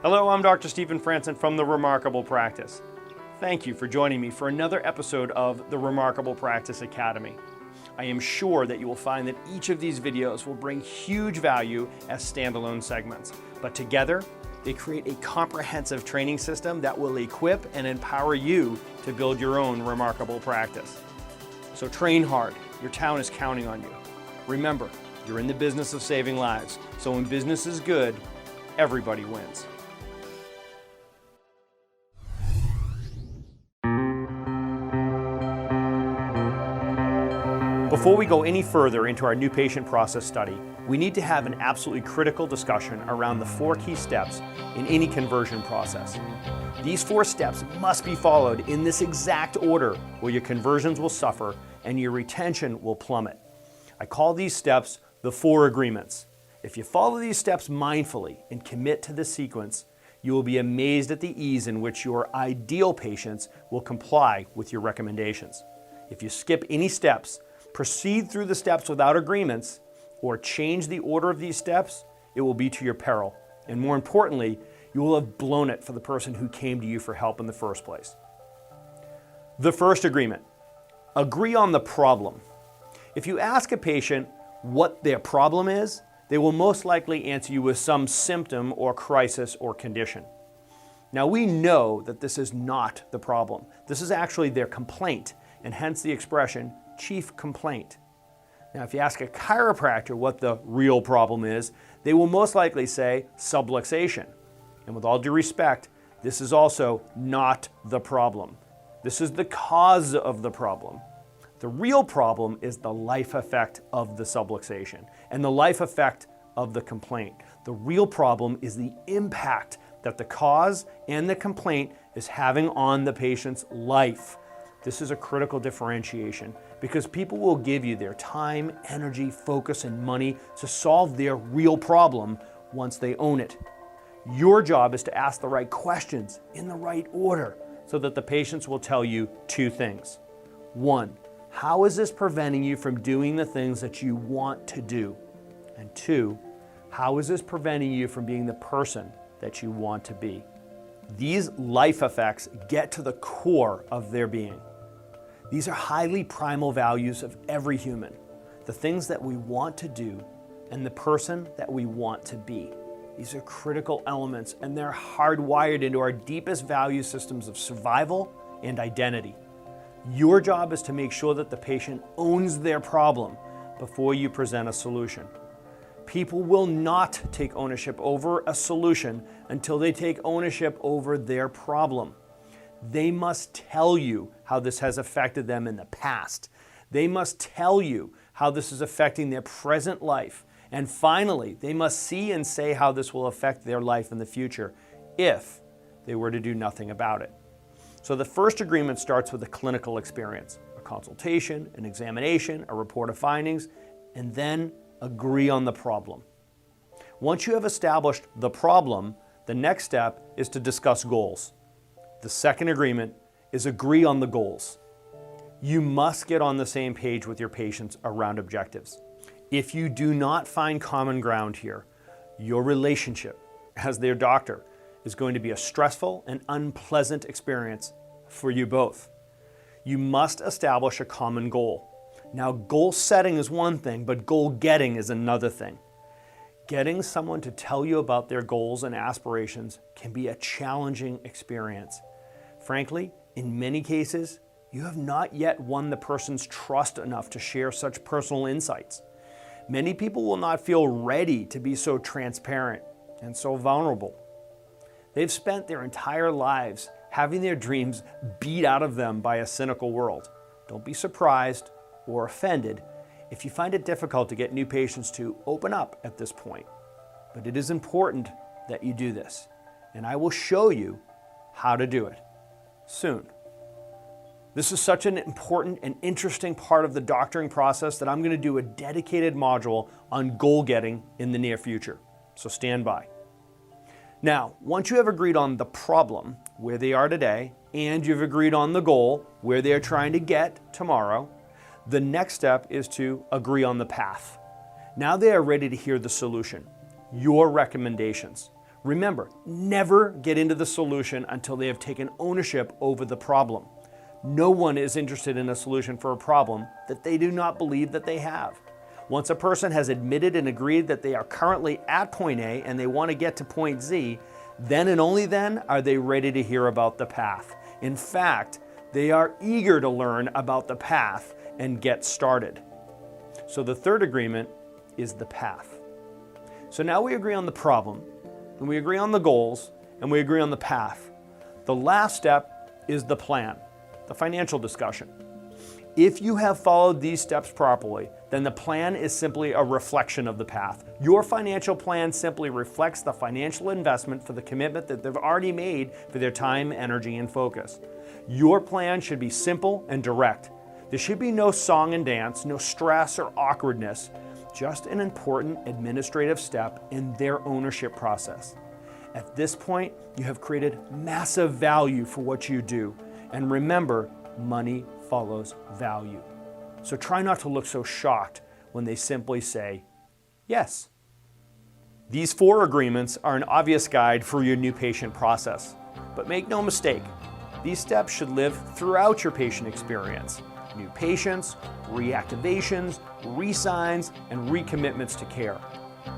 Hello, I'm Dr. Stephen Franson from The Remarkable Practice. Thank you for joining me for another episode of The Remarkable Practice Academy. I am sure that you will find that each of these videos will bring huge value as standalone segments, but together they create a comprehensive training system that will equip and empower you to build your own remarkable practice. So train hard, your town is counting on you. Remember, you're in the business of saving lives, so when business is good, everybody wins. Before we go any further into our new patient process study, we need to have an absolutely critical discussion around the 4 key steps in any conversion process. These 4 steps must be followed in this exact order, or your conversions will suffer and your retention will plummet. I call these steps the 4 agreements. If you follow these steps mindfully and commit to this sequence, you will be amazed at the ease in which your ideal patients will comply with your recommendations. If you skip any steps, proceed through the steps without agreements, or change the order of these steps, it will be to your peril. And more importantly, you will have blown it for the person who came to you for help in the first place. The first agreement: agree on the problem. If you ask a patient what their problem is, they will most likely answer you with some symptom or crisis or condition. Now we know that this is not the problem. This is actually their complaint, and hence the expression chief complaint. Now, if you ask a chiropractor what the real problem is, they will most likely say subluxation. And with all due respect, this is also not the problem. This is the cause of the problem. The real problem is the life effect of the subluxation and the life effect of the complaint. The real problem is the impact that the cause and the complaint is having on the patient's life. This is a critical differentiation because people will give you their time, energy, focus, and money to solve their real problem once they own it. Your job is to ask the right questions in the right order so that the patients will tell you 2 things. 1, how is this preventing you from doing the things that you want to do? And 2, how is this preventing you from being the person that you want to be? These life effects get to the core of their being. These are highly primal values of every human, the things that we want to do and the person that we want to be. These are critical elements and they're hardwired into our deepest value systems of survival and identity. Your job is to make sure that the patient owns their problem before you present a solution. People will not take ownership over a solution until they take ownership over their problem. They must tell you how this has affected them in the past. They must tell you how this is affecting their present life. And finally, they must see and say how this will affect their life in the future if they were to do nothing about it. So the first agreement starts with a clinical experience, a consultation, an examination, a report of findings, and then agree on the problem. Once you have established the problem, the next step is to discuss goals. The second agreement is agree on the goals. You must get on the same page with your patients around objectives. If you do not find common ground here, your relationship as their doctor is going to be a stressful and unpleasant experience for you both. You must establish a common goal. Now, goal setting is one thing, but goal getting is another thing. Getting someone to tell you about their goals and aspirations can be a challenging experience. Frankly, in many cases, you have not yet won the person's trust enough to share such personal insights. Many people will not feel ready to be so transparent and so vulnerable. They've spent their entire lives having their dreams beat out of them by a cynical world. Don't be surprised or offended if you find it difficult to get new patients to open up at this point. But it is important that you do this, and I will show you how to do it soon. This is such an important and interesting part of the doctoring process that I'm going to do a dedicated module on goal getting in the near future. So stand by. Now, once you have agreed on the problem, where they are today, and you've agreed on the goal, where they're trying to get tomorrow, the next step is to agree on the path. Now they are ready to hear the solution, your recommendations. Remember, never get into the solution until they have taken ownership over the problem. No one is interested in a solution for a problem that they do not believe that they have. Once a person has admitted and agreed that they are currently at point A and they want to get to point Z, then and only then are they ready to hear about the path. In fact, they are eager to learn about the path and get started. So the third agreement is the path. So now we agree on the problem, and we agree on the goals, and we agree on the path. The last step is the plan, the financial discussion. If you have followed these steps properly, then the plan is simply a reflection of the path. Your financial plan simply reflects the financial investment for the commitment that they've already made for their time, energy, and focus. Your plan should be simple and direct. There should be no song and dance, no stress or awkwardness, just an important administrative step in their ownership process. At this point, you have created massive value for what you do. And remember, money follows value. So try not to look so shocked when they simply say, yes. These 4 agreements are an obvious guide for your new patient process. But make no mistake, these steps should live throughout your patient experience. New patients, reactivations, re-signs, and recommitments to care.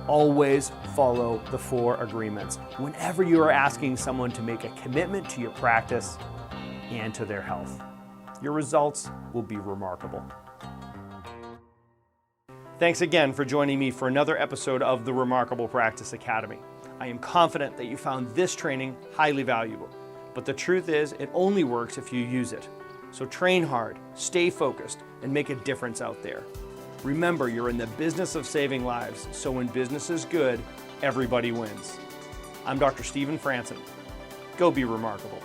Always follow the 4 agreements whenever you are asking someone to make a commitment to your practice and to their health. Your results will be remarkable. Thanks again for joining me for another episode of the Remarkable Practice Academy. I am confident that you found this training highly valuable, but the truth is it only works if you use it. So train hard, stay focused, and make a difference out there. Remember, you're in the business of saving lives, so when business is good, everybody wins. I'm Dr. Stephen Franson. Go be remarkable.